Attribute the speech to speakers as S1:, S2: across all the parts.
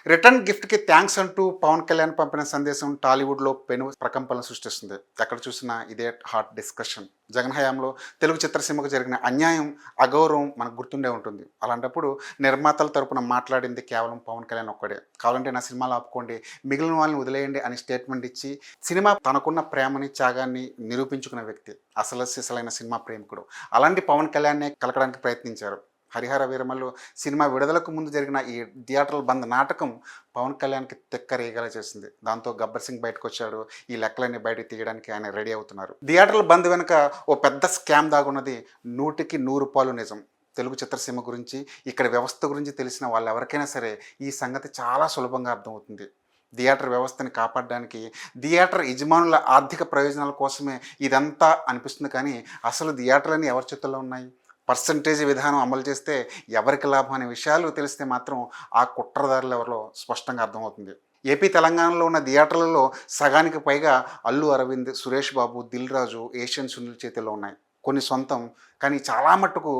S1: Return గిఫ్ట్‌కి thanks అంటూ పవన్ కళ్యాణ్ పంపిన సందేశం టాలీవుడ్‌లో పెను ప్రకంపనలు సృష్టిస్తుంది. ఎక్కడ చూసినా ఇదే హాట్ డిస్కషన్. జగన్ హయాంలో తెలుగు చిత్రసీమకు జరిగిన అన్యాయం, అగౌరవం మనకు గుర్తుండే ఉంటుంది. అలాంటప్పుడు నిర్మాతల తరపున మాట్లాడింది కేవలం పవన్ కళ్యాణ్ ఒక్కడే. కావాలంటే నా సినిమాలు ఆపుకోండి, మిగిలిన వాళ్ళని వదిలేయండి అని స్టేట్మెంట్ ఇచ్చి సినిమా తనకున్న ప్రేమని, త్యాగాన్ని నిరూపించుకున్న వ్యక్తి. అసలు సిసలైన సినిమా ప్రేమికుడు. అలాంటి పవన్ కళ్యాణ్‌నే కలకడానికి ప్రయత్నించారు. 'హరిహర వీరమల్లు' సినిమా విడుదలకు ముందు జరిగిన ఈ థియేటర్ల బంద్ నాటకం పవన్ కళ్యాణ్‌కి తిక్కరేగేలా చేసింది. దాంతో 'గబ్బర్ సింగ్' బయటకొచ్చాడు. ఈ లెక్కలన్నీ బయటకు తీయడానికి ఆయన రెడీ అవుతున్నారు. థియేటర్ల బంద్ వెనుక ఓ పెద్ద స్కామ్ దాగున్నది 100కి 100 నిజం. తెలుగు చిత్రసీమ గురించి, ఇక్కడి వ్యవస్థ గురించి తెలిసిన వాళ్ళెవరికైనా సరే ఈ సంగతి చాలా సులభంగా అర్థమవుతుంది. థియేటర్ వ్యవస్థని కాపాడడానికి, థియేటర్ యజమానుల ఆర్థిక ప్రయోజనాల కోసమే ఇదంతా అనిపిస్తుంది కానీ, అసలు థియేటర్లన్నీ ఎవరి చేతుల్లో ఉన్నాయి? పర్సంటేజ్ విధానం అమలు చేస్తే ఎవరికి లాభం అనే విషయాలు తెలిస్తే మాత్రం ఆ కుట్రదారులు ఎవరో స్పష్టంగా అర్థమవుతుంది. ఏపీ, తెలంగాణలో ఉన్న థియేటర్లలో సగానికి పైగా అల్లు అరవింద్, సురేష్ బాబు, దిల్ రాజు, ఏషియన్ సునీల్ చేతిలో ఉన్నాయి. కొన్ని సొంతం, కానీ చాలా మట్టుకు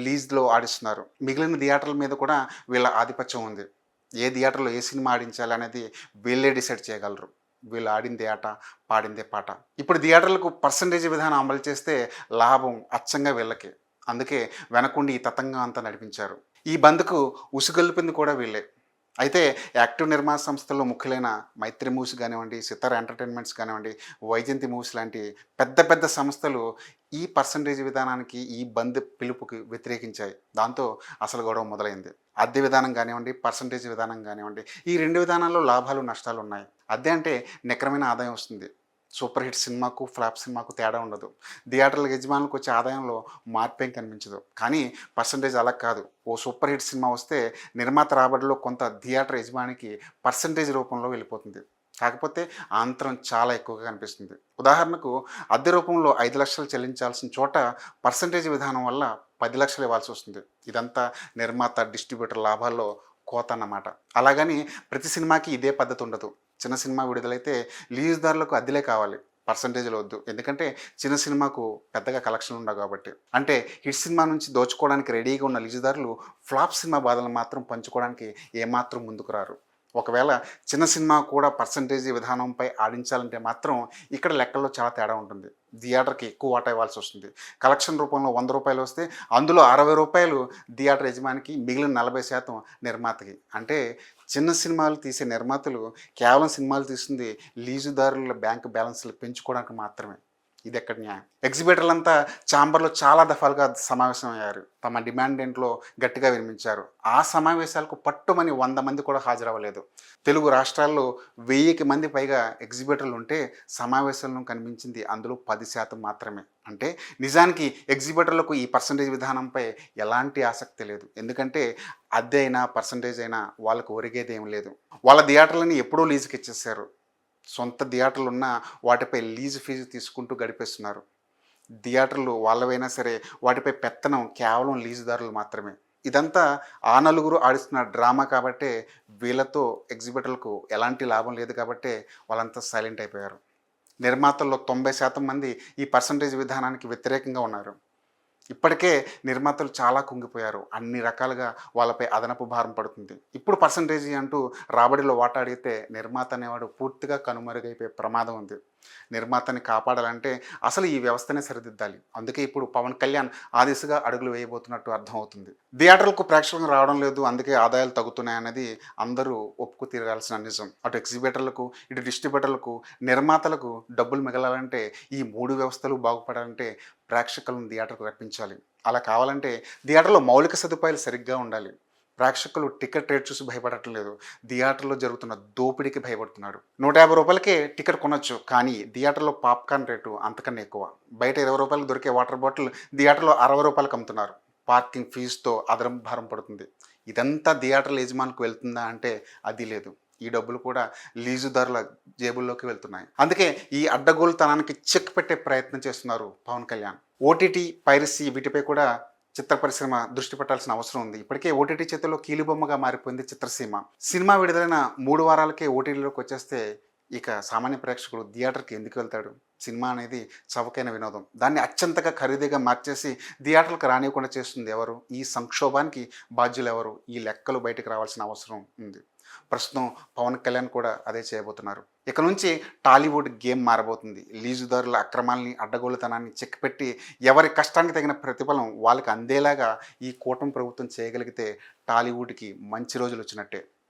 S1: లీజ్‌లో ఆడిస్తున్నారు. మిగిలిన థియేటర్ల మీద కూడా వీళ్ళ ఆధిపత్యం ఉంది. ఏ థియేటర్లో ఏ సినిమా ఆడించాలి అనేది వీళ్ళే డిసైడ్ చేయగలరు. వీళ్ళు ఆడిందే ఆట, పాడిందే పాట. ఇప్పుడు థియేటర్లకు పర్సంటేజ్ విధానం అమలు చేస్తే లాభం అచ్చంగా వీళ్ళకే. అందుకే వెనకుండి ఈ తతంగం అంతా నడిపించారు. ఈ బంద్‌కు ఉసుగొల్పింది కూడా వీళ్ళే. అయితే యాక్టివ్ నిర్మాణ సంస్థల్లో ముఖ్యులైన మైత్రి మూవీస్ కానివ్వండి, సితార ఎంటర్‌టైన్‌మెంట్స్ కానివ్వండి, వైజయంతి మూవీస్ లాంటి పెద్ద పెద్ద సంస్థలు ఈ పర్సంటేజ్ విధానానికి, ఈ బంద్ పిలుపుకి వ్యతిరేకించాయి. దాంతో అసలు గొడవ మొదలైంది. అద్దె విధానం కానివ్వండి, పర్సంటేజ్ విధానం కానివ్వండి, ఈ 2 విధానాల్లో లాభాలు, నష్టాలు ఉన్నాయి. అద్దె అంటే నికరమైన ఆదాయం వస్తుంది. సూపర్ హిట్ సినిమాకు, ఫ్లాప్ సినిమాకు తేడా ఉండదు. థియేటర్ల యజమానులకు వచ్చే ఆదాయంలో మార్పేం కనిపించదు. కానీ పర్సంటేజ్ అలా కాదు. ఓ సూపర్ హిట్ సినిమా వస్తే నిర్మాత రాబడిలో కొంత థియేటర్ యజమానికి పర్సంటేజ్ రూపంలో వెళ్ళిపోతుంది. కాకపోతే ఆ అంతరం చాలా ఎక్కువగా కనిపిస్తుంది. ఉదాహరణకు అద్దె రూపంలో 5,00,000 చెల్లించాల్సిన చోట పర్సంటేజ్ విధానం వల్ల 10,00,000 ఇవ్వాల్సి వస్తుంది. ఇదంతా నిర్మాత, డిస్ట్రిబ్యూటర్ లాభాల్లో కోత అన్నమాట. అలాగని ప్రతి సినిమాకి ఇదే పద్ధతి ఉండదు. చిన్న సినిమా విడుదలైతే లీజుదారులకు అద్దెలే కావాలి, పర్సంటేజ్‌లు వద్దు. ఎందుకంటే చిన్న సినిమాకు పెద్దగా కలెక్షన్లు ఉండవు కాబట్టి. అంటే హిట్ సినిమా నుంచి దోచుకోవడానికి రెడీగా ఉన్న లీజుదారులు ఫ్లాప్ సినిమా బాధలను మాత్రం పంచుకోవడానికి ఏమాత్రం ముందుకు రారు. ఒకవేళ చిన్న సినిమా కూడా పర్సంటేజ్ విధానంపై ఆడించాలంటే మాత్రం ఇక్కడ లెక్కల్లో చాలా తేడా ఉంటుంది. థియేటర్‌కి ఎక్కువ వాటా ఇవ్వాల్సి వస్తుంది. కలెక్షన్ రూపంలో రూ. 100 వస్తే అందులో రూ. 60 థియేటర్ యజమానికి, మిగిలిన 40% నిర్మాతకి. అంటే చిన్న సినిమాలు తీసే నిర్మాతలు కేవలం సినిమాలు తీస్తుంది లీజుదారుల బ్యాంక్ బ్యాలెన్స్‌లు పెంచుకోవడానికి మాత్రమే. ఇదెక్కడ న్యాయం? ఎగ్జిబిటర్లంతా ఛాంబర్‌లో చాలా దఫాలుగా సమావేశమయ్యారు. తమ డిమాండ్ ఏంటో గట్టిగా వినిపించారు. ఆ సమావేశాలకు పట్టుమని 100 మంది కూడా హాజరవ్వలేదు. తెలుగు రాష్ట్రాల్లో 1000కి మంది పైగా ఎగ్జిబిటర్లుంటే సమావేశంలో కనిపించింది అందులో 10% మాత్రమే. అంటే నిజానికి ఎగ్జిబిటర్లకు ఈ పర్సంటేజ్ విధానంపై ఎలాంటి ఆసక్తి లేదు. ఎందుకంటే అద్దె అయినా, పర్సంటేజ్ అయినా వాళ్ళకు ఒరిగేదేం లేదు. వాళ్ళ థియేటర్లని ఎప్పుడో లీజుకి ఇచ్చేశారు. సొంత థియేటర్లున్నా వాటిపై లీజు ఫీజు తీసుకుంటూ గడిపేస్తున్నారు. థియేటర్లు వాళ్ళవైనా సరే వాటిపై పెత్తనం కేవలం లీజుదారులు మాత్రమే. ఇదంతా ఆ నలుగురు ఆడిస్తున్న డ్రామా కాబట్టే, వీళ్ళతో ఎగ్జిబిటర్లకు ఎలాంటి లాభం లేదు కాబట్టే వాళ్ళంతా సైలెంట్ అయిపోయారు. నిర్మాతల్లో 90% మంది ఈ పర్సంటేజ్ విధానానికి వ్యతిరేకంగా ఉన్నారు. ఇప్పటికే నిర్మాతలు చాలా కుంగిపోయారు. అన్ని రకాలుగా వాళ్ళపై అదనపు భారం పడుతుంది. ఇప్పుడు పర్సంటేజీ అంటూ రాబడిలో వాటా అడిగితే నిర్మాత అనేవాడు పూర్తిగా కనుమరుగైపోయే ప్రమాదం ఉంది. నిర్మాతని కాపాడాలంటే అసలు ఈ వ్యవస్థనే సరిదిద్దాలి. అందుకే ఇప్పుడు పవన్ కళ్యాణ్ ఆ దిశగా అడుగులు వేయబోతున్నట్టు అర్థమవుతుంది. థియేటర్లకు ప్రేక్షకులు రావడం లేదు, అందుకే ఆదాయాలు తగ్గుతున్నాయన్నది అందరూ ఒప్పుకు తీరాల్సిన నిజం. అటు ఎగ్జిబిటర్లకు, ఇటు డిస్ట్రిబ్యూటర్లకు, నిర్మాతలకు డబ్బులు మిగలాలంటే, ఈ 3 వ్యవస్థలు బాగుపడాలంటే ప్రేక్షకులను థియేటర్కు రప్పించాలి. అలా కావాలంటే థియేటర్లో మౌలిక సదుపాయాలు సరిగ్గా ఉండాలి. ప్రేక్షకులు టికెట్ రేట్ చూసి భయపడటం లేదు. థియేటర్లో జరుగుతున్న దోపిడీకి భయపడుతున్నాడు. రూ. 150కే టికెట్ కొనొచ్చు, కానీ థియేటర్లో పాప్కార్న్ రేటు అంతకన్నా ఎక్కువ. బయట రూ. 20కి దొరికే వాటర్ బాటిల్ థియేటర్లో రూ. 60కి అమ్ముతున్నారు. పార్కింగ్ ఫీజుతో అదనపు భారం పడుతుంది. ఇదంతా థియేటర్ల యజమానికి వెళ్తుందా అంటే అది లేదు. ఈ డబ్బులు కూడా లీజుదారుల జేబుల్లోకి వెళ్తున్నాయి. అందుకే ఈ అడ్డగోలుతనానికి చెక్ పెట్టే ప్రయత్నం చేస్తున్నారు పవన్ కళ్యాణ్. ఓటీటీ, పైరసీ వీటిపై కూడా చిత్ర పరిశ్రమ దృష్టి పెట్టాల్సిన అవసరం ఉంది. ఇప్పటికే ఓటీటీ చేతుల్లో కీలుబొమ్మగా మారిపోయింది చిత్రసీమ. సినిమా విడుదలైన 3 వారాలకే ఓటీటీలోకి వచ్చేస్తే ఇక సామాన్య ప్రేక్షకుడు థియేటర్కి ఎందుకు వెళ్తాడు? సినిమా అనేది చవకైన వినోదం. దాన్ని అత్యంతగా ఖరీదుగా మార్చేసి థియేటర్లకు రానివ్వకుండా చేస్తుంది ఎవరు? ఈ సంక్షోభానికి బాధ్యులు ఎవరు? ఈ లెక్కలు బయటకు రావాల్సిన అవసరం ఉంది. ప్రస్తుతం పవన్ కళ్యాణ్ కూడా అదే చేయబోతున్నారు. ఇక నుంచి టాలీవుడ్ గేమ్ మారబోతుంది. లీజుదారుల అక్రమాలని, అడ్డగోలుతనాన్ని చెక్కిపెట్టి ఎవరి కష్టానికి తగిన ప్రతిఫలం వాళ్ళకి అందేలాగా ఈ కూటమి ప్రభుత్వం చేయగలిగితే టాలీవుడ్‌కి మంచి రోజులొచ్చినట్టే.